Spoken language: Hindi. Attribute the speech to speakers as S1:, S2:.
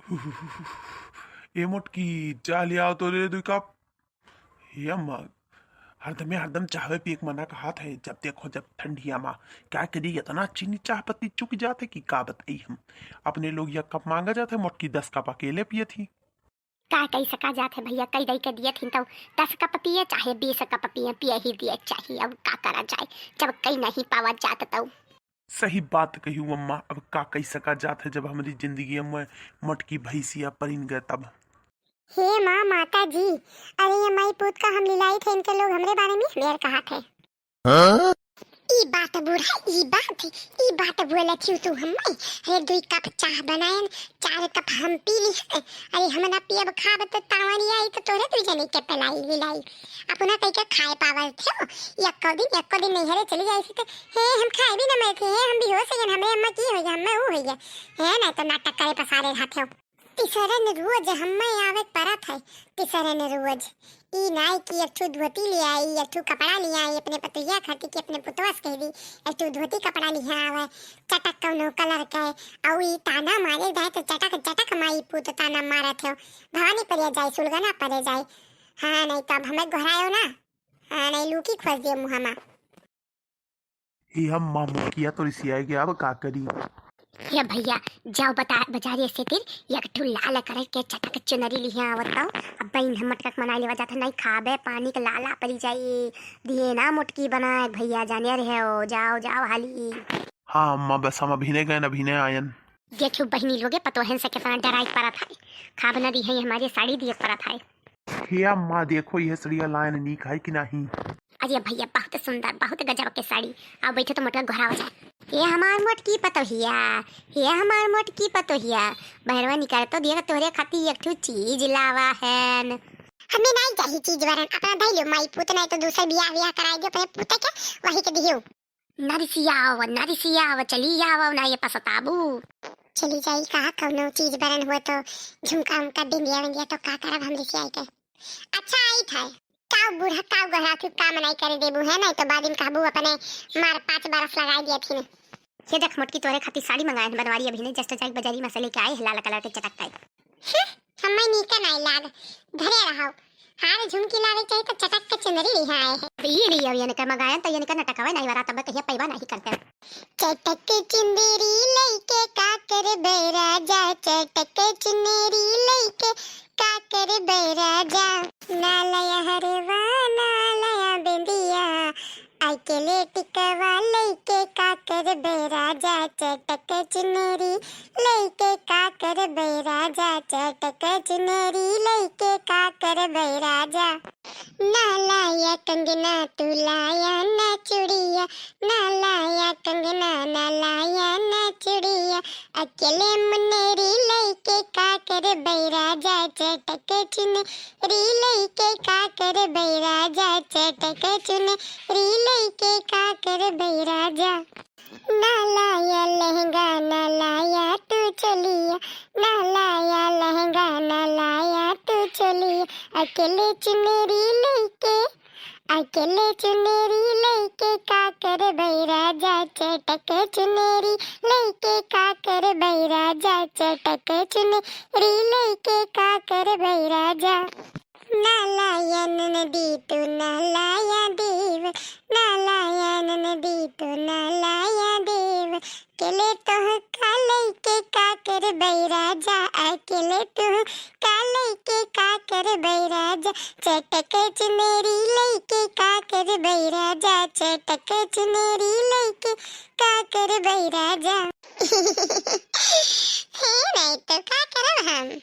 S1: ए मोटकी चाह लिया तो ले दो कप। हे अम्मा, हरदम चाहवे पी एक मना का हाथ है। जब देखो जब ठंडी अम्मा क्या करी, इतना चीनी चाह पत्ती चुक जाते कि का बताई हम। अपने लोग यह कप मांगा जाते, मोटकी 10 कप अकेले पिए थी।
S2: का कई सका जात है भैया, कई दई के दिए थी तो 10 कप पिए चाहे 20 कप पिए, पिए ही दिए चाहिए। अब का करा जाए जब कई नहीं पावा जात तो।
S1: सही बात कही अम्मा, अब का कही सका जात है जब हमारी जिंदगी में मोटकी भैंसिया परिन गए तब।
S2: हे माँ माता जी, अरे ये माई पूत का हम लिलाई थे, इनके लोग हमरे बारे में मेर कहा थे।
S1: हाँ?
S2: ई बात बूढ़ा, ई बात बोले थी तू हमें। हे 2 कप चाह बनायन, 4 कप हम पी ली है। अरे हम ना पियब खाब तो तावनी आई तो तोरे तू जने के पलाई विलाई अपना कई के खाए पावल थे। एको दिन नहीं हरे चली जाई तो हे हम खाए भी ना मैं थे, हम भी हो सके हमें अम्मा की हो गया, हमें वो हो गया है ना। तो नाटक करे पसारे हाथे तिसरन रोज हमें आवे परत है। तिसरन रोज ई नाई की एक धोती ले आई, एक कपड़ा ले आई अपने पतैया खाती कि अपने पुतवास कह दी एक धोती कपड़ा लिया आवे चटक कौनो कलर के। और ई ताना मारे जाए तो चटक चटक माई पुत ताना मारे थे। भवानी पर जाए सुलगना पर जाए। हाँ नहीं तो अब हमें घरायो ना। हाँ नहीं लूकी खोज दिए मुहमा।
S1: हे हम मामू किया तो रिसिया गया, अब का करी।
S2: ये भैया जाओ बता बाजारी से फिर एक ठू लाल करे के चटक चुनरी लिया आवताओ। अब बहन हम मटक मनाई लेवा जाता नहीं खाबे पानी के लाला पड़ी जाई दिए ना मुटकी बनाए भैया जाने रहे हो। जाओ जाओ हाली।
S1: हाँ अम्मा, बस हम अभी नहीं गए, अभी नहीं आयन।
S2: देखो बहनी लोगे पतोहन से कितना डराई पड़ा था। खाब न दी है हमारी साड़ी दिए पड़ा था।
S1: हे अम्मा देखो यह सड़िया लाइन नीक है कि नहीं।
S2: अरे भैया बहुत सुंदर बहुत गजब के साड़ी। अब बैठो तो मोटक घोड़ा हो जाए। ये हमार मोटकी पतोहिया, ये हमार मोटकी पतोहिया बहरवा निकाल तो दिया तोरे खाती एक ठू चीज लावा है। हमें नहीं चाहिए चीज वरन अपना दई लो माई पुत, नहीं तो दूसरा बियाह कराई दो अपने पुत के वही के दियो। नरिसियाव चली आओ ना ये पसताबू चली जाई का कौनो चीज बरन हो तो झुमका उमका बिंदिया बिंदिया तो का करब हम रिसियाई के। अच्छा आई था काव बूढ़ा काव गढ़ा के काम नहीं करे देबू है नहीं तो बाद में कहबू अपने मार 5 बरस लगाई दिए थी। ये देख मोटकी तोरे खातिर साड़ी मंगाए बनवारी अभी नहीं जस्ट जाई बाजारी में से लेके आए लाल कलर के चटक टाइप। हमें नीका नहीं लाग घरे रहो। हार झुमकी लागे चाहिए तो चटक के चुनरी लिया आए हैं। ये नहीं अब ये ने कर मंगाया तो ये ने कर नटकावे नहीं वरा तब कहिया पैवा नहीं करते। चटक चुनरी लेके का कर बेरा जा, चटक चुनरी लेके का कर बेरा जा। नालया हरवा नालया बिंदिया अकेले टिकवा लेके का कर बेरा जा, चटक चुनरी लेके का कर बेरा जा, चटक चुनरी लेके का कर बेरा जा। नालाया कंगना तू लाया ना चूड़िया, नालाया कंगना ना लाया ना चूड़िया अकेले मुन्नेरी लेके का कर बैरा जा, चटक चुनरी लेके का कर बैरा जा, चटक चुनरी लेके का कर बैरा जा। नालाया लहंगा ना लाया तू चलिया, नालाया लहंगा ना लाया तू चलिया अकेले चुनरी लेके का कर बैरा जा, चटक चुनरी लेके का कर बैरा जा, चटक चुनरी लेके का कर बैरा जा। नालायन नदी तू नालाया देव, नालायन नदी तू नालाया देव अकेले तो काले के का कर बैरा जा, अकेले तो काले के का कर बैरा जा, चटक चुनरी लेके का कर बैरा जा, चटक चुनरी लेके का कर बैरा जा। हे नहीं तो का करब हम।